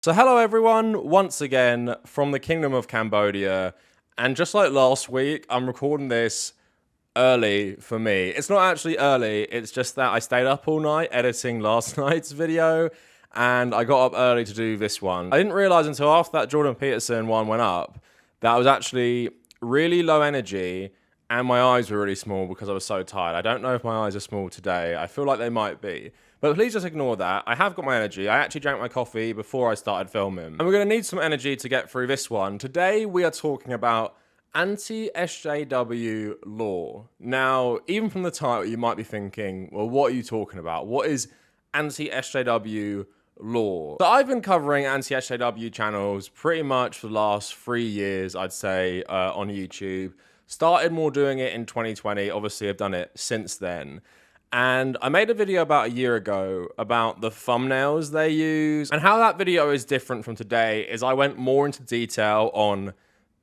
So hello everyone, once again from the Kingdom of Cambodia, and just like last week, I'm recording this early for me. It's not actually early, it's just that I stayed up all night editing last night's video, and I got up early to do this one. I didn't realize until after that Jordan Peterson one went up that I was actually really low energy, and my eyes were really small because I was so tired. I don't know if my eyes are small today, I feel like they might be. But please just ignore that. I have got my energy. I actually drank my coffee before I started filming. And we're going to need some energy to get through this one. Today, we are talking about anti-SJW law. Now, even from the title, you might be thinking, well, what are you talking about? What is anti-SJW law? So I've been covering anti-SJW channels pretty much for the last 3 years, I'd say, on YouTube. Started more doing it in 2020. Obviously, I've done it since then. And I made a video about a year ago about the thumbnails they use. And how that video is different from today is I went more into detail on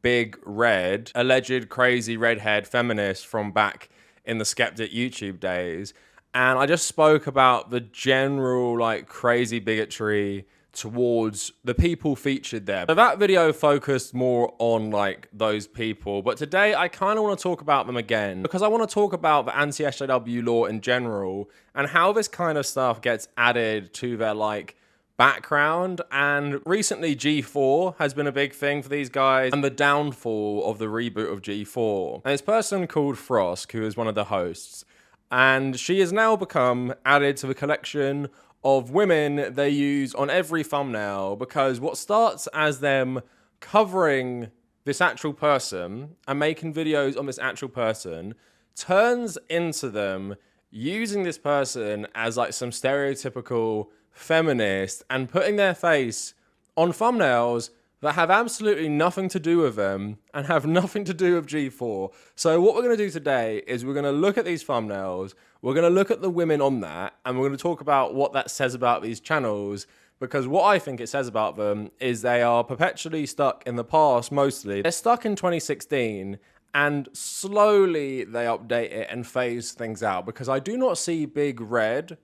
Big Red, alleged crazy redhead feminist from back in the Skeptic YouTube days. And I just spoke about the general like crazy bigotry towards the people featured there. So that video focused more on like those people, but today I kind of want to talk about them again because I want to talk about the anti-SJW law in general and how this kind of stuff gets added to their like background. And recently G4 has been a big thing for these guys and the downfall of the reboot of G4. And this person called Frosk, who is one of the hosts, and she has now become added to the collection of women they use on every thumbnail, because what starts as them covering this actual person and making videos on this actual person turns into them using this person as like some stereotypical feminist and putting their face on thumbnails that have absolutely nothing to do with them and have nothing to do with G4. So what we're going to do today is we're going to look at these thumbnails, we're going to look at the women on that, and we're going to talk about what that says about these channels, because what I think it says about them is they are perpetually stuck in the past mostly. They're stuck in 2016, and slowly they update it and phase things out, because I do not see Big Red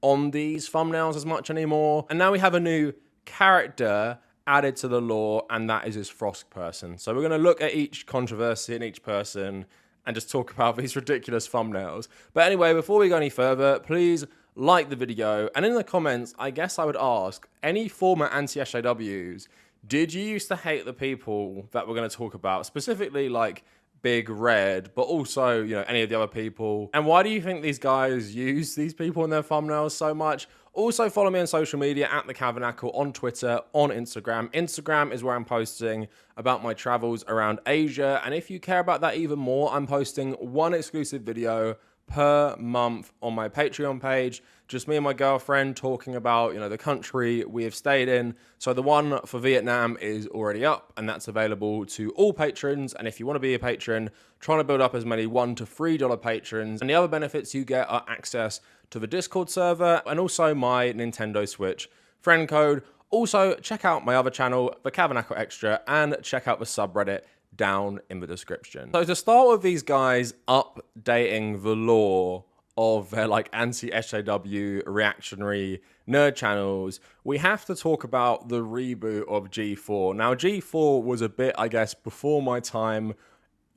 on these thumbnails as much anymore. And now we have a new character added to the law, and that is this Frosk person. So we're going to look at each controversy in each person and just talk about these ridiculous thumbnails. But anyway, before we go any further, please like the video, and in the comments, I guess I would ask, any former anti-SJWs, did you used to hate the people that we're going to talk about, specifically like Big Red, but also, you know, any of the other people? And why do you think these guys use these people in their thumbnails so much? Also, follow me on social media at the Kavernacle on Twitter, on Instagram. Instagram is where I'm posting about my travels around Asia. And if you care about that even more, I'm posting one exclusive video per month on my Patreon page. Just me and my girlfriend talking about, you know, the country we have stayed in. So the one for Vietnam is already up, and that's available to all patrons. And if you want to be a patron, trying to build up as many $1 to $3 patrons. And the other benefits you get are access to the Discord server and also my Nintendo Switch friend code. Also, check out my other channel, the Kavernacle Extra, and check out the subreddit down in the description. So to start with these guys updating the law of their like anti-SJW reactionary nerd channels, we have to talk about the reboot of G4. Now, G4 was a bit, I guess, before my time,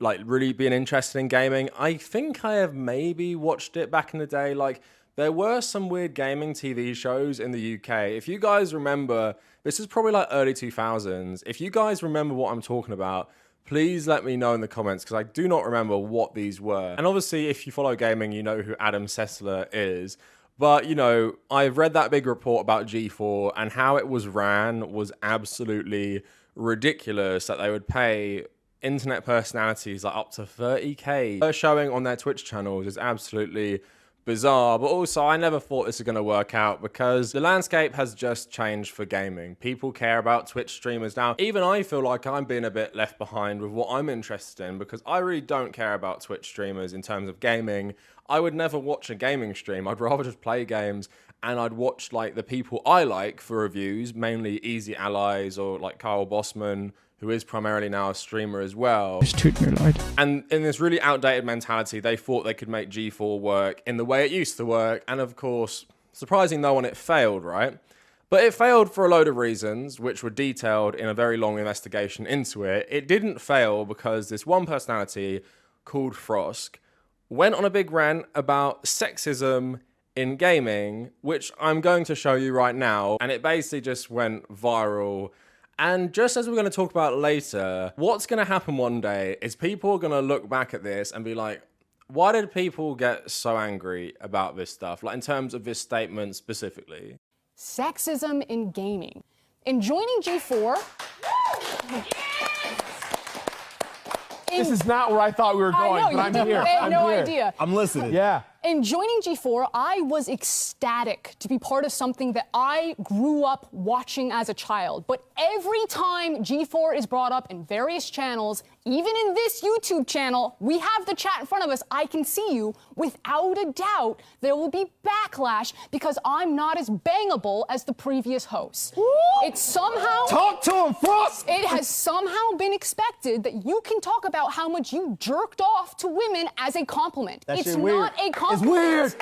like really being interested in gaming. I think I have maybe watched it back in the day. Like, there were some weird gaming TV shows in the UK. If you guys remember, this is probably like early 2000s. If you guys remember what I'm talking about, please let me know in the comments, because I do not remember what these were. And obviously, if you follow gaming, you know who Adam Sessler is. But, you know, I've read that big report about G4, and how it was ran was absolutely ridiculous, that they would pay internet personalities like up to 30k per showing on their Twitch channels is absolutely bizarre. But also, I never thought this was going to work out, because the landscape has just changed for gaming. People care about Twitch streamers now. Even I feel like I'm being a bit left behind with what I'm interested in, because I really don't care about Twitch streamers in terms of gaming. I would never watch a gaming stream. I'd rather just play games, and I'd watch like the people I like for reviews, mainly Easy Allies or like Kyle Bossman, who is primarily now a streamer as well. Just tut mir leid. And in this really outdated mentality, they thought they could make G4 work in the way it used to work. And of course, surprising no one, it failed, right? But it failed for a load of reasons, which were detailed in a very long investigation into it. It didn't fail because this one personality called Frosk went on a big rant about sexism in gaming, which I'm going to show you right now. And it basically just went viral. And just as we're going to talk about later, what's going to happen one day is people are going to look back at this and be like, why did people get so angry about this stuff? Like in terms of this statement specifically. Sexism in gaming. In joining G4, this is not where I thought we were going, but I'm here. I had no idea. I'm listening. Yeah. In joining G4, I was ecstatic to be part of something that I grew up watching as a child. But every time G4 is brought up in various channels, even in this YouTube channel, we have the chat in front of us, I can see you, without a doubt, there will be backlash because I'm not as bangable as the previous hosts. It's somehow... Talk to him, Frosk! It has somehow been expected that you can talk about how much you jerked off to women as a compliment. That It's shit not weird. a compliment. It's weird.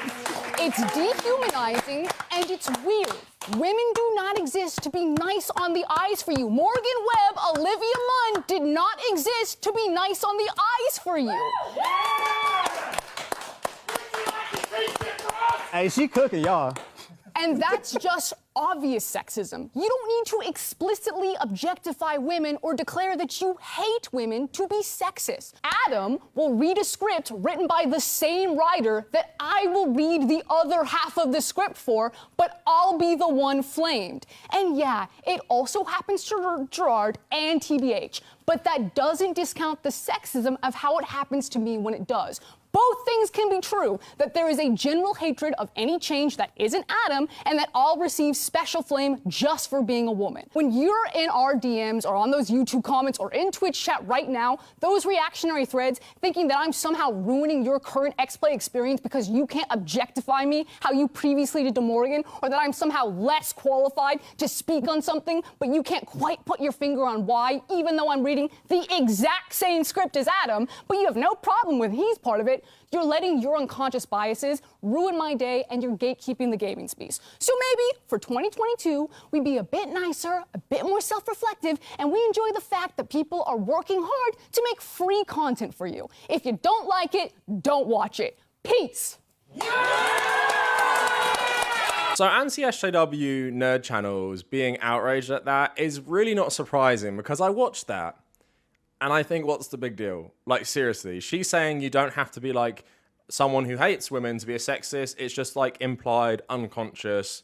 It's dehumanizing and it's weird. Women do not exist to be nice on the eyes for you. Morgan Webb, Olivia Munn did not exist to be nice on the eyes for you. Hey, she cooking, y'all. And that's just obvious sexism. You don't need to explicitly objectify women or declare that you hate women to be sexist. Adam will read a script written by the same writer that I will read the other half of the script for, but I'll be the one flamed. And yeah, it also happens to Gerard and TBH, but that doesn't discount the sexism of how it happens to me when it does. Both things can be true, that there is a general hatred of any change that isn't Adam, and that I'll receive special flame just for being a woman. When you're in our DMs or on those YouTube comments or in Twitch chat right now, those reactionary threads thinking that I'm somehow ruining your current X-Play experience because you can't objectify me how you previously did to Morgan, or that I'm somehow less qualified to speak on something, but you can't quite put your finger on why, even though I'm reading the exact same script as Adam, but you have no problem with he's part of it. You're letting your unconscious biases ruin my day and you're gatekeeping the gaming space. So maybe for 2022, we be a bit nicer, a bit more self-reflective, and we enjoy the fact that people are working hard to make free content for you. If you don't like it, don't watch it. Peace. So anti-SJW nerd channels being outraged at that is really not surprising because I watched that. And I think, what's the big deal? Like, seriously, she's saying you don't have to be like someone who hates women to be a sexist. It's just like implied, unconscious.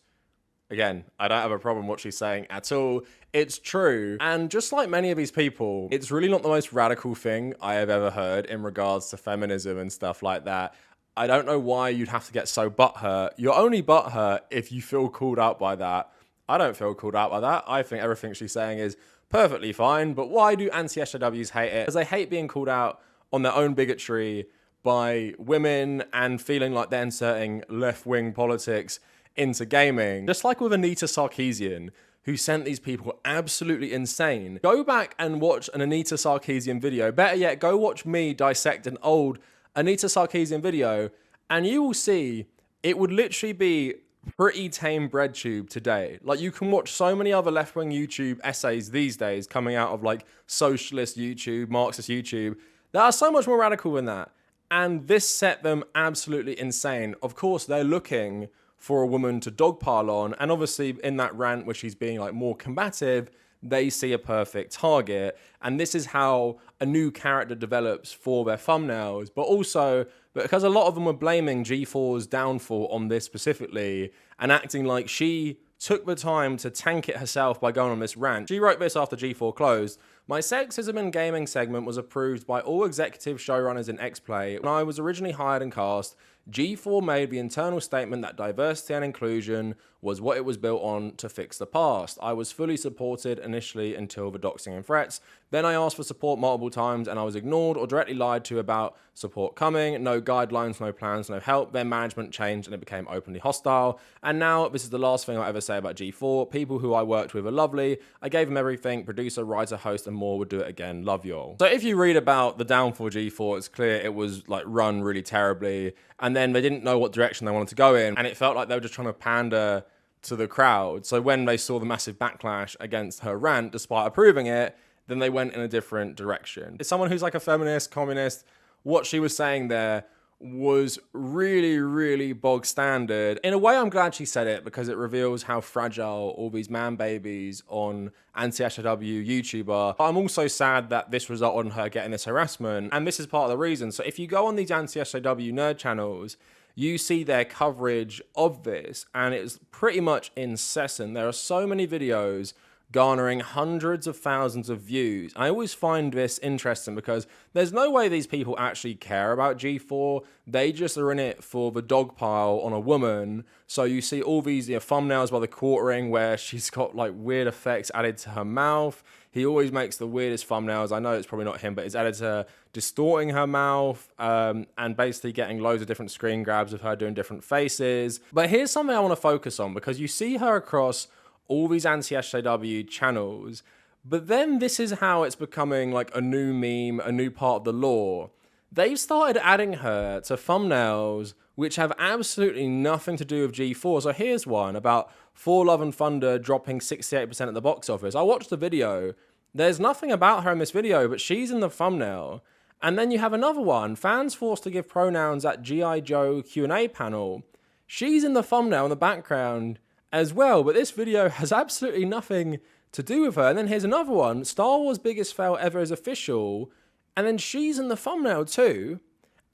Again, I don't have a problem with what she's saying at all. It's true. And just like many of these people, it's really not the most radical thing I have ever heard in regards to feminism and stuff like that. I don't know why you'd have to get so butthurt. You're only butthurt if you feel called out by that. I don't feel called out by that. I think everything she's saying is perfectly fine, but why do anti-SJWs hate it? Because they hate being called out on their own bigotry by women and feeling like they're inserting left-wing politics into gaming. Just like with Anita Sarkeesian, who sent these people absolutely insane. Go back and watch an Anita Sarkeesian video. Better yet, go watch me dissect an old Anita Sarkeesian video, and you will see it would literally be pretty tame bread tube today. Like, you can watch so many other left-wing YouTube essays these days coming out of like socialist YouTube, Marxist YouTube that are so much more radical than that. And this set them absolutely insane. Of course, they're looking for a woman to dogpile on, and obviously in that rant where she's being like more combative, they see a perfect target. And this is how a new character develops for their thumbnails. But also, because a lot of them were blaming G4's downfall on this specifically and acting like she took the time to tank it herself by going on this rant. She wrote this after G4 closed. My sexism in gaming segment was approved by all executive showrunners in X-Play. When I was originally hired and cast, G4 made the internal statement that diversity and inclusion was what it was built on to fix the past. I was fully supported initially until the doxing and threats. Then I asked for support multiple times and I was ignored or directly lied to about support coming. No guidelines, no plans, no help. Then management changed and it became openly hostile. And now this is the last thing I'll ever say about G4. People who I worked with are lovely. I gave them everything. Producer, writer, host, and more. Would do it again. Love y'all. So if you read about the downfall of G4, it's clear it was like run really terribly. And then they didn't know what direction they wanted to go in. And it felt like they were just trying to pander to the crowd. So when they saw the massive backlash against her rant, despite approving it, then they went in a different direction. It's someone who's like a feminist, communist. What she was saying there was really, really bog standard. In a way, I'm glad she said it because it reveals how fragile all these man babies on Anti-SJW YouTube are. I'm also sad that this resulted in her getting this harassment, and this is part of the reason. So if you go on these Anti-SJW nerd channels, you see their coverage of this, and it's pretty much incessant. There are so many videos garnering hundreds of thousands of views. I always find this interesting because there's no way these people actually care about G4. They just are in it for the dog pile on a woman. So you see all these thumbnails by the quartering where she's got like weird effects added to her mouth. He always makes the weirdest thumbnails. I know it's probably not him, but it's added to her distorting her mouth and basically getting loads of different screen grabs of her doing different faces. But here's something I want to focus on because you see her across all these anti-SJW channels, but then this is how it's becoming like a new meme, a new part of the lore. They've started adding her to thumbnails which have absolutely nothing to do with G4. So here's one about For Love and Thunder dropping 68% at the box office. I watched the video. There's nothing about her in this video, but she's in the thumbnail. And then you have another one, fans forced to give pronouns at G.I. Joe Q&A panel. She's in the thumbnail in the background as well, but this video has absolutely nothing to do with her. And then here's another one, Star Wars biggest fail ever is official, and then she's in the thumbnail too.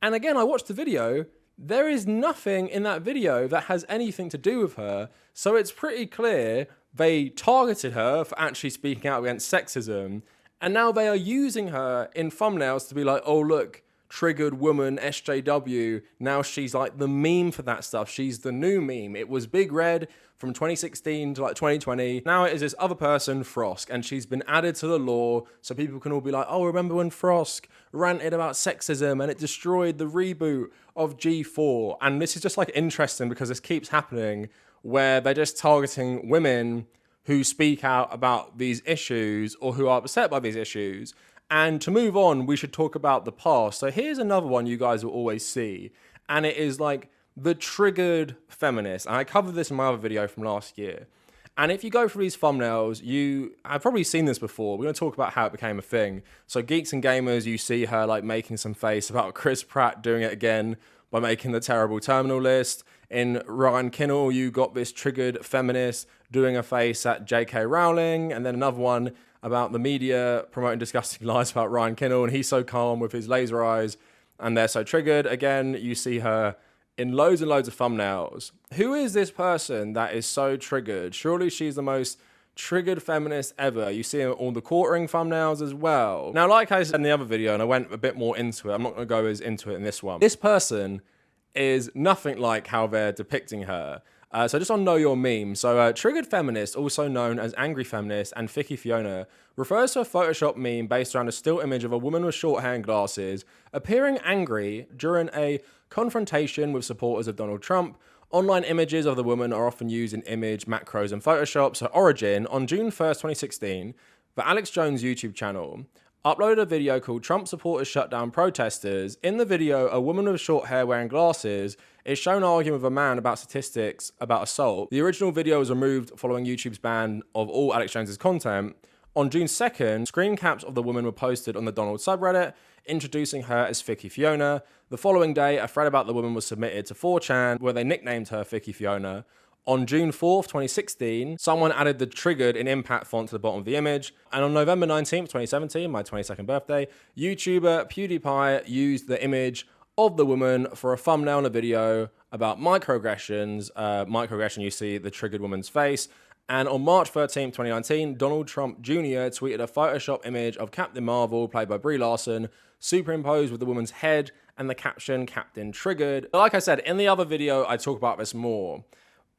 And again, I watched the video, there is nothing in that video that has anything to do with her, so it's pretty clear they targeted her for actually speaking out against sexism, and now they are using her in thumbnails to be like, oh look, triggered woman, SJW, now she's like the meme for that stuff. She's the new meme. It was Big Red from 2016 to like 2020. Now it is this other person, Frosk, and she's been added to the lore so people can all be like, oh, remember when Frosk ranted about sexism and it destroyed the reboot of G4? And this is just like interesting because this keeps happening where they're just targeting women who speak out about these issues or who are upset by these issues. And to move on, we should talk about the past. So here's another one you guys will always see. And it is like the triggered feminist. And I covered this in my other video from last year. And if you go through these thumbnails, I've probably seen this before. We're going to talk about how it became a thing. So Geeks and Gamers, you see her like making some face about Chris Pratt doing it again by making the terrible terminal list. In Ryan Kinnell, you got this triggered feminist doing a face at J.K. Rowling. And then another one about the media promoting disgusting lies about Ryan Kinnell, and he's so calm with his laser eyes, and they're so triggered. Again, you see her in loads and loads of thumbnails. Who is this person that is so triggered? Surely she's the most triggered feminist ever. You see all the quartering thumbnails as well. Now, like I said in the other video, and I went a bit more into it, I'm not going to go as into it in this one. This person is nothing like how they're depicting her. So just on Know Your Meme, so Triggered Feminist, also known as Angry Feminist, and Ficky Fiona, refers to a Photoshop meme based around a still image of a woman with short hair and glasses appearing angry during a confrontation with supporters of Donald Trump. Online images of the woman are often used in image macros and Photoshop. So Origin, on June 1st, 2016, the Alex Jones YouTube channel uploaded a video called Trump Supporters Shut Down Protesters. In the video, a woman with short hair wearing glasses is shown arguing with a man about statistics about assault. The original video was removed following YouTube's ban of all Alex Jones's content. On June 2nd, screen caps of the woman were posted on the Donald subreddit, introducing her as Ficky Fiona. The following day, a thread about the woman was submitted to 4chan, where they nicknamed her Ficky Fiona. On June 4th, 2016, someone added the triggered in impact font to the bottom of the image. And on November 19th, 2017, my 22nd birthday, YouTuber PewDiePie used the image of the woman for a thumbnail in a video about microaggressions. Microaggression, you see the triggered woman's face. And on March 13th, 2019, Donald Trump Jr. tweeted a Photoshop image of Captain Marvel, played by Brie Larson, superimposed with the woman's head and the caption, Captain Triggered. Like I said, in the other video, I talk about this more.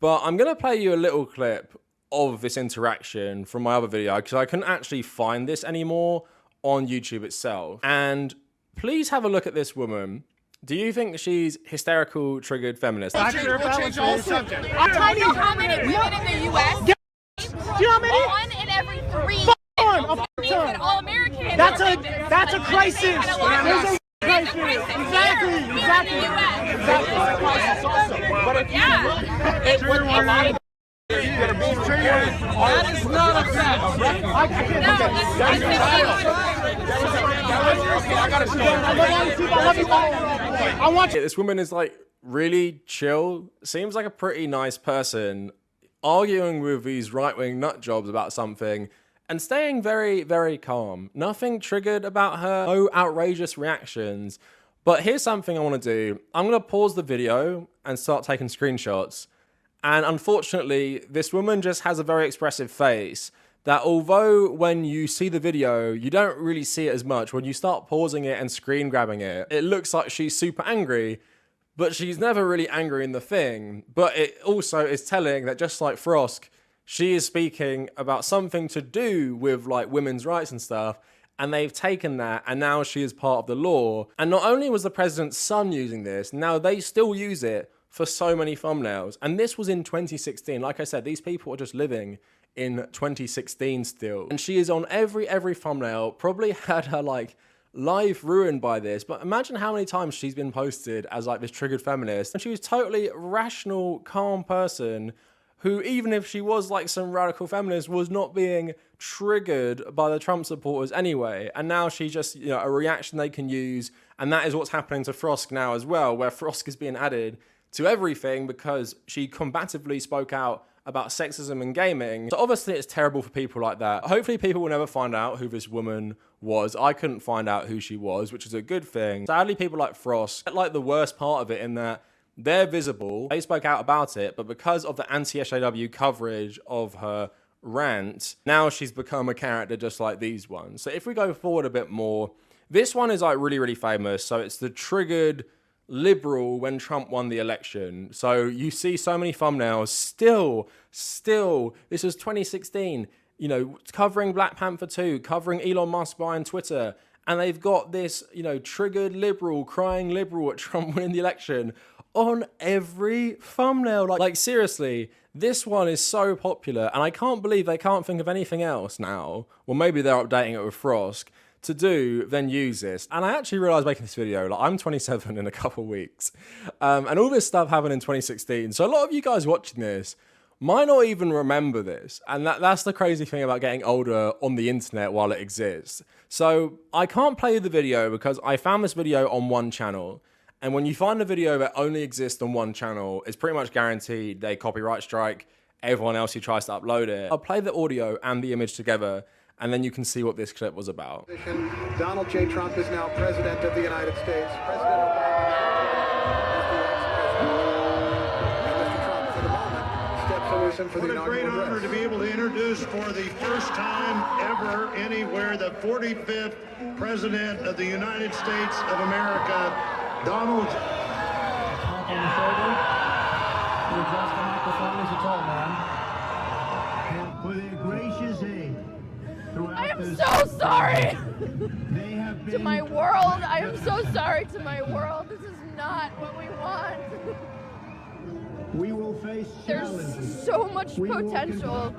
But I'm going to play you a little clip of this interaction from my other video because I couldn't actually find this anymore on YouTube itself. And please have a look at this woman. Do you think she's hysterical, triggered feminist? I'll tell you how many women in the U.S. Do you know how many? One in every three. All Americans. That's a crisis. There's a crisis. Exactly. But if you look, a lot of That is not a fact. I can't do that. I want you. This woman is like really chill, seems like a pretty nice person, arguing with these right-wing nut jobs about something and staying very, very calm. Nothing triggered about her, no outrageous reactions. But here's something I want to do. I'm going to pause the video and start taking screenshots. And unfortunately, this woman just has a very expressive face that although when you see the video, you don't really see it as much. When you start pausing it and screen grabbing it, it looks like she's super angry, but she's never really angry in the thing. But it also is telling that just like Frosk, she is speaking about something to do with like women's rights and stuff. And they've taken that, and now she is part of the law. And not only was the president's son using this, now they still use it for so many thumbnails. And this was in 2016. Like I said, these people are just living in 2016 still. And she is on every thumbnail, probably had her like life ruined by this. But imagine how many times she's been posted as like this triggered feminist. And she was totally rational, calm person who, even if she was like some radical feminist, was not being triggered by the Trump supporters anyway. And now she's just, you know, a reaction they can use. And that is what's happening to Frosk now as well, where Frosk is being added to everything because she combatively spoke out about sexism in gaming. So obviously it's terrible for people like that. Hopefully people will never find out who this woman was. I couldn't find out who she was, which is a good thing. Sadly, people like Frosk, like the worst part of it in that they're visible, they spoke out about it, but because of the anti-SJW coverage of her rant, now she's become a character just like these ones. So if we go forward a bit more, this one is like really, really famous. So it's the triggered liberal when Trump won the election. So you see so many thumbnails still, this was 2016, you know, covering Black Panther 2, covering Elon Musk buying Twitter, and they've got this, you know, triggered liberal, crying liberal at Trump winning the election on every thumbnail. Like seriously, this one is so popular, and I can't believe they can't think of anything else now. Well, maybe they're updating it with Frosk to do, then use this. And I actually realized making this video, like I'm 27 in a couple weeks, and all this stuff happened in 2016. So a lot of you guys watching this might not even remember this. And that's the crazy thing about getting older on the internet while it exists. So I can't play the video because I found this video on one channel. And when you find a video that only exists on one channel, it's pretty much guaranteed they copyright strike everyone else who tries to upload it. I'll play the audio and the image together, and then you can see what this clip was about. Donald J. Trump is now President of the United States. President Obama is the ex-president. And Mr. Trump, for the moment, steps to listen for the inaugural address. What a great honor to be able to introduce for the first time ever anywhere the 45th President of the United States of America, Donald. Tap on the shoulder. You adjust the microphone as you talk, man. For their gracious aid. I am so sorry to my world. I am so sorry to my world. This is not what we want. We will face challenges. There's so much potential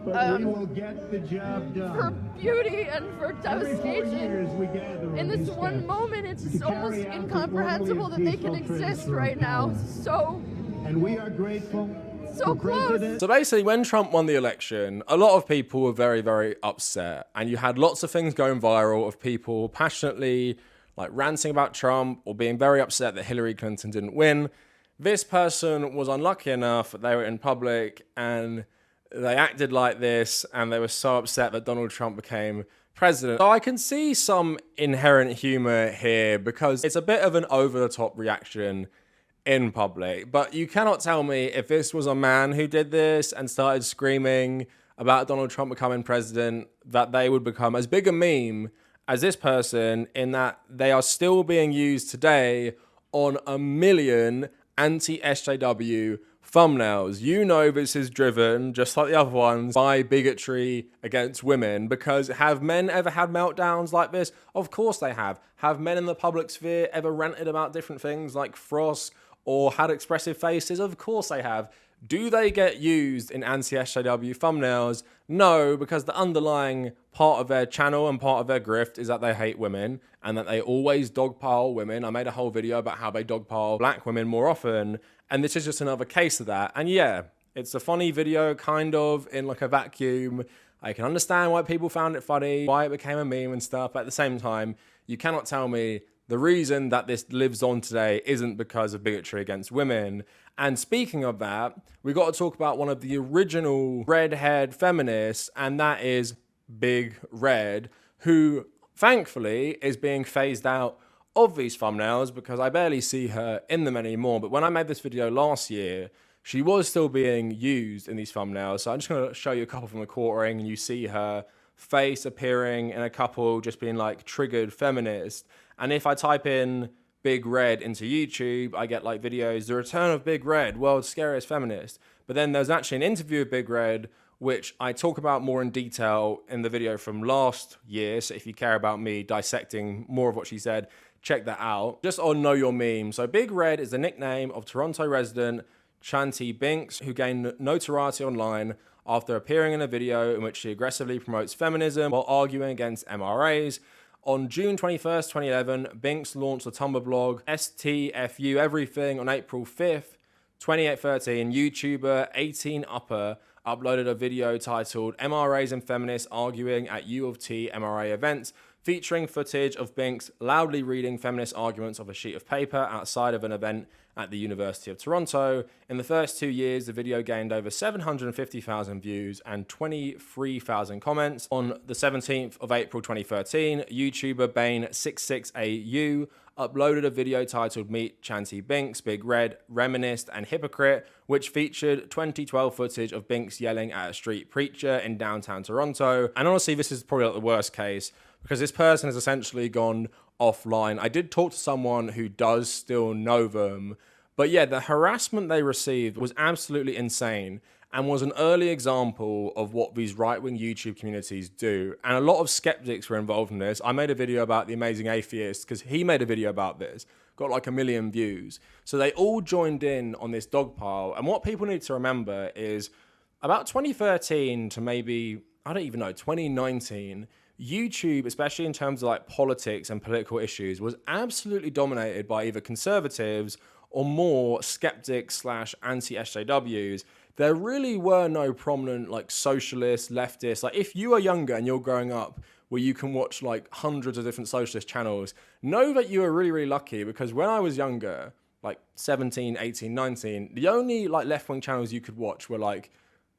but we will get the job done. for beauty and for devastation. We gather In this one moment, it's almost incomprehensible that they can exist right now. So and we are grateful. So close. So basically, when Trump won the election, a lot of people were very, very upset. And you had lots of things going viral of people passionately like ranting about Trump or being very upset that Hillary Clinton didn't win. This person was unlucky enough that they were in public and they acted like this, and they were so upset that Donald Trump became president. So I can see some inherent humor here because it's a bit of an over-the-top reaction in public. But you cannot tell me if this was a man who did this and started screaming about Donald Trump becoming president, that they would become as big a meme as this person, in that they are still being used today on a million anti-SJW thumbnails. You know this is driven, just like the other ones, by bigotry against women, because have men ever had meltdowns like this? Of course they have. Have men in the public sphere ever ranted about different things like Frosk or had expressive faces? Of course they have. Do they get used in anti-SJW thumbnails? No, because the underlying part of their channel and part of their grift is that they hate women and that they always dogpile women. I made a whole video about how they dogpile black women more often, and this is just another case of that. And yeah, It's a funny video, kind of, in like a vacuum. I can understand why people found it funny, why it became a meme and stuff, but at the same time, you cannot tell me the reason that this lives on today isn't because of bigotry against women. And speaking of that, we got to talk about one of the original red-haired feminists, and that is Big Red, who thankfully is being phased out of these thumbnails because I barely see her in them anymore. But when I made this video last year, she was still being used in these thumbnails. So I'm just going to show you a couple from the quartering, and you see her face appearing in a couple just being like triggered feminist. And if I type in Big Red into YouTube, I get like videos, The Return of Big Red, World's Scariest Feminist. But then there's actually an interview with Big Red, which I talk about more in detail in the video from last year. So if you care about me dissecting more of what she said, check that out. Just on Know Your Meme. So Big Red is the nickname of Toronto resident Chanty Binks, who gained notoriety online after appearing in a video in which she aggressively promotes feminism while arguing against MRAs. On June 21st, 2011, Binks launched the Tumblr blog STFU Everything. On April 5th, 2813, YouTuber 18 Upper uploaded a video titled MRAs and Feminists Arguing at U of T MRA Events, featuring footage of Binks loudly reading feminist arguments off a sheet of paper outside of an event at the University of Toronto. In the first 2 years, the video gained over 750,000 views and 23,000 comments. On the 17th of April 2013, YouTuber Bane66AU uploaded a video titled Meet Chanty Binks, Big Red, Reminisced and Hypocrite, which featured 2012 footage of Binks yelling at a street preacher in downtown Toronto. And honestly, this is probably like the worst case because this person has essentially gone offline. I did talk to someone who does still know them, but yeah, the harassment they received was absolutely insane and was an early example of what these right-wing YouTube communities do. And a lot of skeptics were involved in this. I made a video about The Amazing Atheist because he made a video about this, got like 1 million views. So they all joined in on this dog pile. And what people need to remember is about 2013 to maybe, I don't even know, 2019, YouTube, especially in terms of like politics and political issues, was absolutely dominated by either conservatives or more skeptics / anti-SJWs. There really were no prominent like socialist, leftist. Like if you are younger and you're growing up where you can watch like hundreds of different socialist channels, know that you are really, really lucky, because when I was younger, like 17, 18, 19, the only like left-wing channels you could watch were like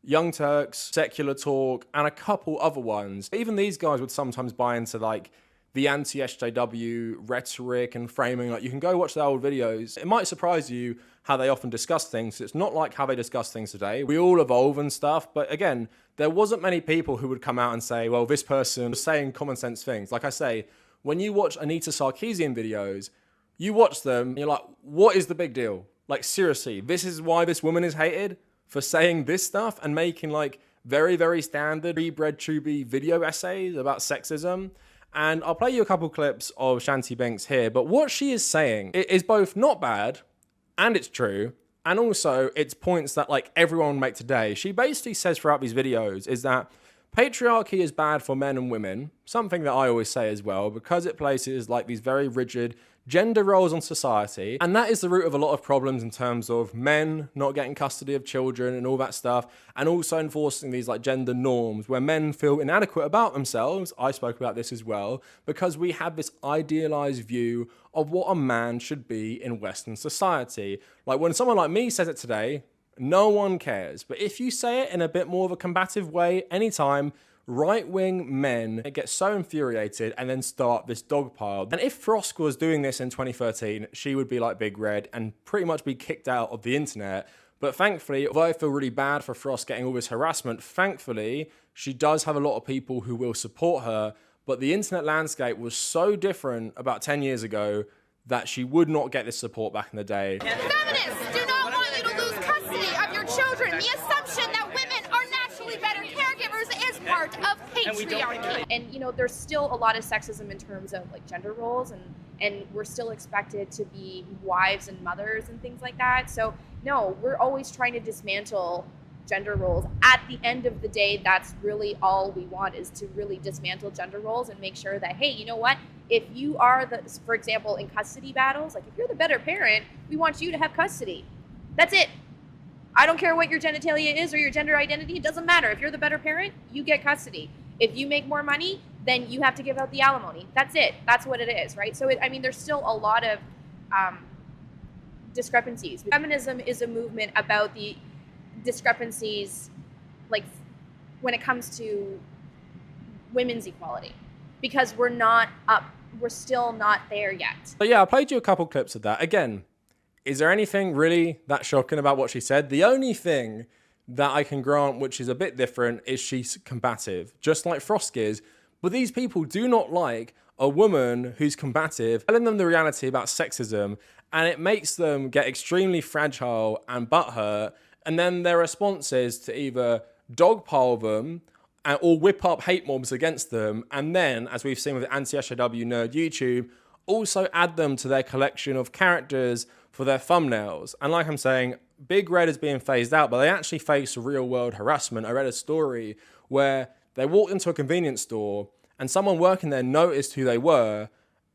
Young Turks, Secular Talk, and a couple other ones. Even these guys would sometimes buy into like the anti-SJW rhetoric and framing. Like you can go watch their old videos. It might surprise you how they often discuss things. It's not like how they discuss things today. We all evolve and stuff, but again, there wasn't many people who would come out and say, well, this person was saying common sense things. Like I say, when you watch Anita Sarkeesian videos, you watch them and you're like, what is the big deal? Like seriously, this is why this woman is hated? For saying this stuff and making like very, very standard pre-bred chubby video essays about sexism. And I'll play you a couple clips of Chanty Binks here, but what she is saying is both not bad and it's true, and also it's points that like everyone make today. She basically says throughout these videos is that patriarchy is bad for men and women, something that I always say as well, because it places like these very rigid gender roles on society, and that is the root of a lot of problems in terms of men not getting custody of children and all that stuff, and also enforcing these like gender norms where men feel inadequate about themselves. I spoke about this as well, because we have this idealized view of what a man should be in Western society. Like when someone like me says it today, no one cares, but if you say it in a bit more of a combative way anytime, right-wing men get so infuriated and then start this dogpile. And if Frosk was doing this in 2013, she would be like Big Red and pretty much be kicked out of the internet. But thankfully, although I feel really bad for Frosk getting all this harassment, thankfully, she does have a lot of people who will support her. But the internet landscape was so different about 10 years ago that she would not get this support back in the day. Feminists do not want you to lose custody of your children. The assumption that women are naturally better caregivers is part of patriarchy. And you know, there's still a lot of sexism in terms of like gender roles, and we're still expected to be wives and mothers and things like that. So no, we're always trying to dismantle gender roles. At the end of the day, that's really all we want, is to really dismantle gender roles and make sure that, hey, you know what? If you are the, for example, in custody battles, like if you're the better parent, we want you to have custody. That's it. I don't care what your genitalia is or your gender identity. It doesn't matter. If you're the better parent, you get custody. If you make more money, then you have to give out the alimony. That's it. That's what it is, right? So, I mean, there's still a lot of discrepancies. Feminism is a movement about the discrepancies, like when it comes to women's equality, because we're still not there yet. So yeah, I played you a couple clips of that. Again, is there anything really that shocking about what she said? The only thing that I can grant, which is a bit different, is she's combative, just like Frosk is. But these people do not like a woman who's combative, telling them the reality about sexism, and it makes them get extremely fragile and butthurt. And then their response is to either dogpile them or whip up hate mobs against them. And then, as we've seen with Anti-SJW Nerd YouTube, also add them to their collection of characters for their thumbnails. And like I'm saying, Big Red is being phased out, but they actually face real world harassment. I read a story where they walked into a convenience store and someone working there noticed who they were,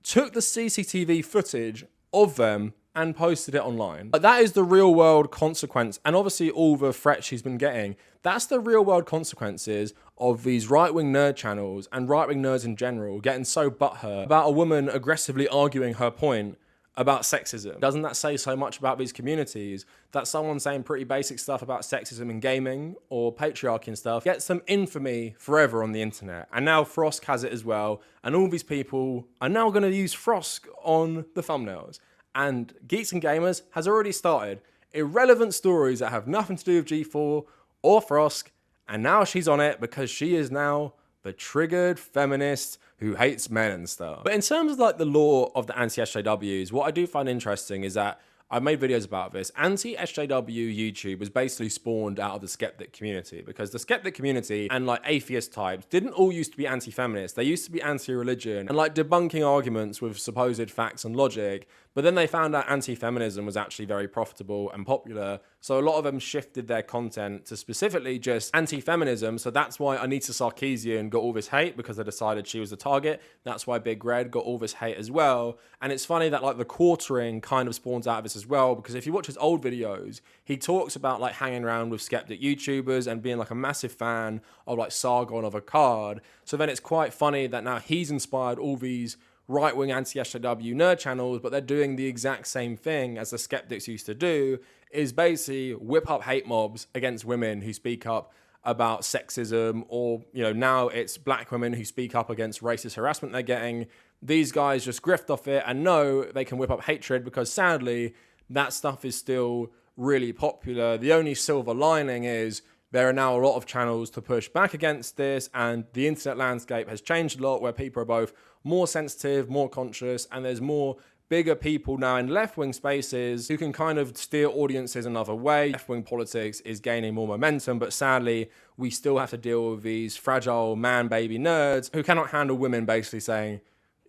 took the CCTV footage of them and posted it online. But that is the real world consequence. And obviously all the threats she's been getting, that's the real world consequences of these right-wing nerd channels and right-wing nerds in general getting so butthurt about a woman aggressively arguing her point about sexism. Doesn't that say so much about these communities that someone saying pretty basic stuff about sexism in gaming or patriarchy and stuff gets some infamy forever on the internet? And now Frosk has it as well, and all these people are now going to use Frosk on the thumbnails. And Geeks and Gamers has already started irrelevant stories that have nothing to do with G4 or Frosk, and now she's on it because she is now the triggered feminist who hates men and stuff. But in terms of like the law of the anti-SJWs, what I do find interesting is that I've made videos about this. Anti-SJW YouTube was basically spawned out of the skeptic community, because the skeptic community and like atheist types didn't all used to be anti-feminist. They used to be anti-religion and like debunking arguments with supposed facts and logic. But then they found out anti-feminism was actually very profitable and popular. So a lot of them shifted their content to specifically just anti-feminism. So that's why Anita Sarkeesian got all this hate, because they decided she was the target. That's why Big Red got all this hate as well. And it's funny that like the quartering kind of spawns out of this as well, because if you watch his old videos, he talks about like hanging around with skeptic YouTubers and being like a massive fan of like Sargon of Akkad. So then it's quite funny that now he's inspired all these right-wing anti-SJW nerd channels, but they're doing the exact same thing as the skeptics used to do, is basically whip up hate mobs against women who speak up about sexism, or, you know, now it's black women who speak up against racist harassment they're getting. These guys just grift off it and know they can whip up hatred, because sadly, that stuff is still really popular. The only silver lining is there are now a lot of channels to push back against this, and the internet landscape has changed a lot, where people are both more sensitive, more conscious, and there's more bigger people now in left-wing spaces who can kind of steer audiences another way. Left-wing politics is gaining more momentum, but sadly, we still have to deal with these fragile man-baby nerds who cannot handle women basically saying,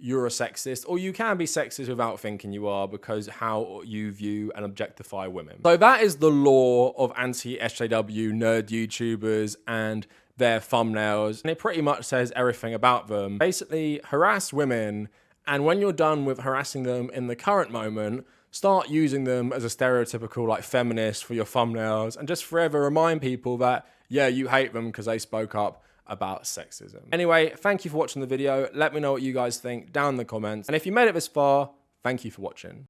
you're a sexist, or you can be sexist without thinking you are, because how you view and objectify women. So that is the law of anti-SJW nerd YouTubers and their thumbnails, and it pretty much says everything about them. Basically, harass women, and when you're done with harassing them in the current moment, start using them as a stereotypical like feminist for your thumbnails, and just forever remind people that, yeah, you hate them because they spoke up about sexism. Anyway, thank you for watching the video. Let me know what you guys think down in the comments. And if you made it this far, thank you for watching.